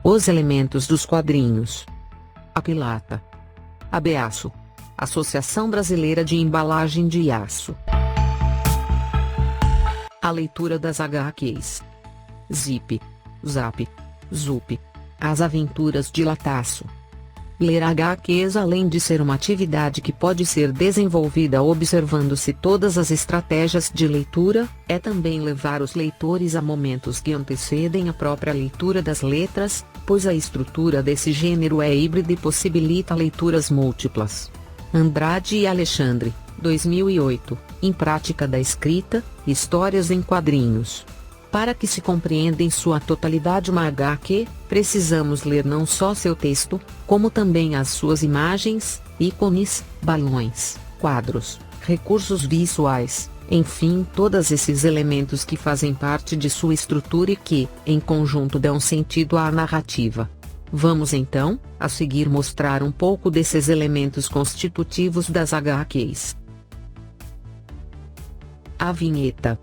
Os elementos dos quadrinhos. Apilata. Abeaço. Associação Brasileira de Embalagem de Aço. A leitura das HQs. Zip. Zap. Zup. As Aventuras de Lataço. Ler HQs, além de ser uma atividade que pode ser desenvolvida observando-se todas as estratégias de leitura, é também levar os leitores a momentos que antecedem a própria leitura das letras, pois a estrutura desse gênero é híbrida e possibilita leituras múltiplas. Andrade e Alexandre, 2008, Em Prática da Escrita, Histórias em Quadrinhos. Para que se compreenda em sua totalidade uma HQ, precisamos ler não só seu texto, como também as suas imagens, ícones, balões, quadros, recursos visuais, enfim, todos esses elementos que fazem parte de sua estrutura e que, em conjunto, dão sentido à narrativa. Vamos então, a seguir, mostrar um pouco desses elementos constitutivos das HQs. A vinheta.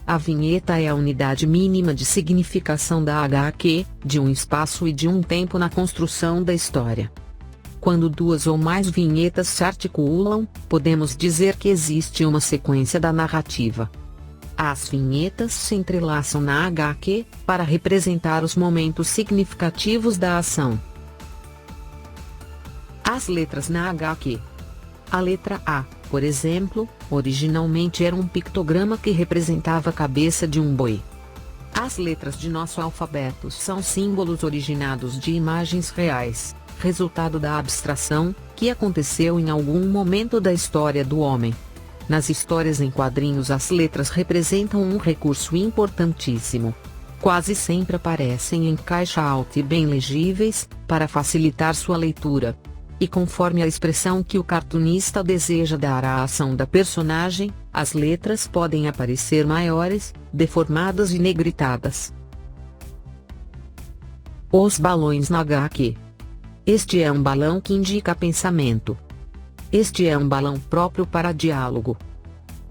A vinheta é a unidade mínima de significação da HQ, de um espaço e de um tempo na construção da história. Quando duas ou mais vinhetas se articulam, podemos dizer que existe uma sequência da narrativa. As vinhetas se entrelaçam na HQ, para representar os momentos significativos da ação. As letras na HQ. A letra A, por exemplo, originalmente era um pictograma que representava a cabeça de um boi. As letras de nosso alfabeto são símbolos originados de imagens reais, resultado da abstração, que aconteceu em algum momento da história do homem. Nas histórias em quadrinhos, as letras representam um recurso importantíssimo. Quase sempre aparecem em caixa alta e bem legíveis, para facilitar sua leitura. E conforme a expressão que o cartunista deseja dar à ação da personagem, as letras podem aparecer maiores, deformadas e negritadas. Os balões na HQ. Este é um balão que indica pensamento. Este é um balão próprio para diálogo.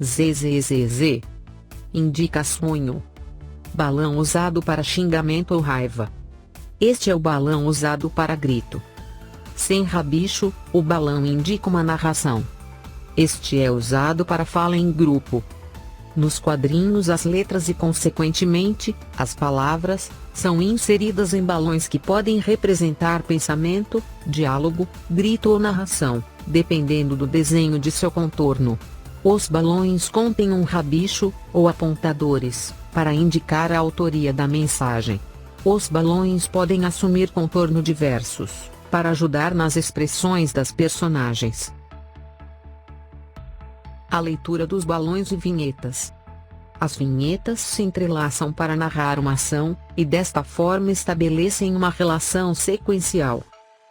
ZZZZ. Indica sonho. Balão usado para xingamento ou raiva. Este é o balão usado para grito. Sem rabicho, o balão indica uma narração. Este é usado para fala em grupo. Nos quadrinhos, as letras e, consequentemente, as palavras, são inseridas em balões que podem representar pensamento, diálogo, grito ou narração, dependendo do desenho de seu contorno. Os balões contêm um rabicho, ou apontadores, para indicar a autoria da mensagem. Os balões podem assumir contorno diversos, para ajudar nas expressões das personagens. A leitura dos balões e vinhetas. As vinhetas se entrelaçam para narrar uma ação, e desta forma estabelecem uma relação sequencial.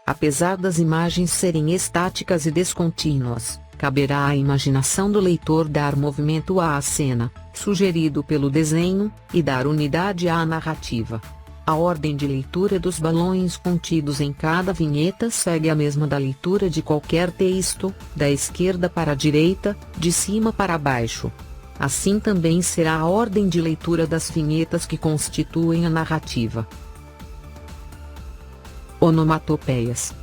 Apesar das imagens serem estáticas e descontínuas, caberá à imaginação do leitor dar movimento à cena, sugerido pelo desenho, e dar unidade à narrativa. A ordem de leitura dos balões contidos em cada vinheta segue a mesma da leitura de qualquer texto, da esquerda para a direita, de cima para baixo. Assim também será a ordem de leitura das vinhetas que constituem a narrativa. Onomatopeias.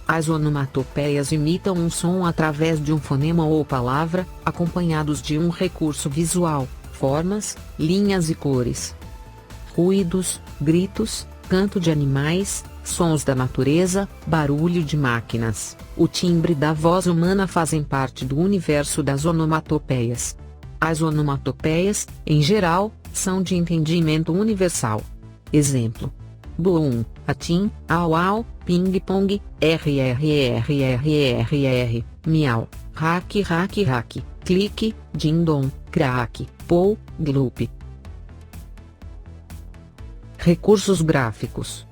As onomatopeias imitam um som através de um fonema ou palavra, acompanhados de um recurso visual, formas, linhas e cores. Ruídos, gritos, canto de animais, sons da natureza, barulho de máquinas, o timbre da voz humana fazem parte do universo das onomatopeias. As onomatopeias, em geral, são de entendimento universal. Exemplo: boom, atim, au au, ping pong, rrrrrrr, miau, hack hack hack, clique, ding-dong, crack, pou, gloop. Recursos gráficos.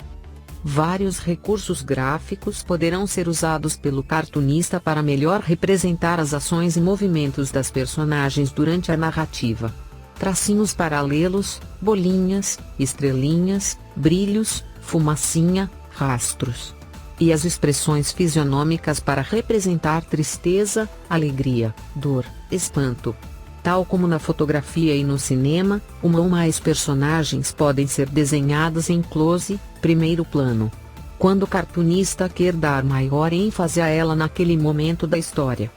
Vários recursos gráficos poderão ser usados pelo cartunista para melhor representar as ações e movimentos das personagens durante a narrativa. Tracinhos paralelos, bolinhas, estrelinhas, brilhos, fumacinha, rastros. E as expressões fisionômicas para representar tristeza, alegria, dor, espanto. Tal como na fotografia e no cinema, uma ou mais personagens podem ser desenhadas em close, primeiro plano, quando o cartunista quer dar maior ênfase a ela naquele momento da história.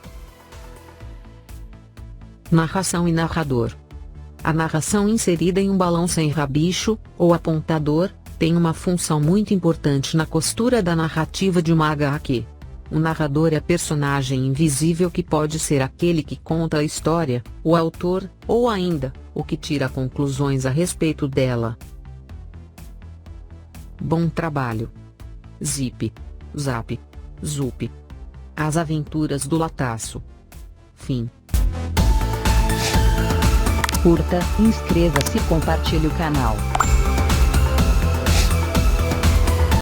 Narração e narrador. A narração inserida em um balão sem rabicho, ou apontador, tem uma função muito importante na costura da narrativa de uma HQ. O narrador é personagem invisível que pode ser aquele que conta a história, o autor, ou ainda, o que tira conclusões a respeito dela. Bom trabalho. Zip, Zap, Zup. As Aventuras do Lataço. Fim. Curta, inscreva-se e compartilhe o canal.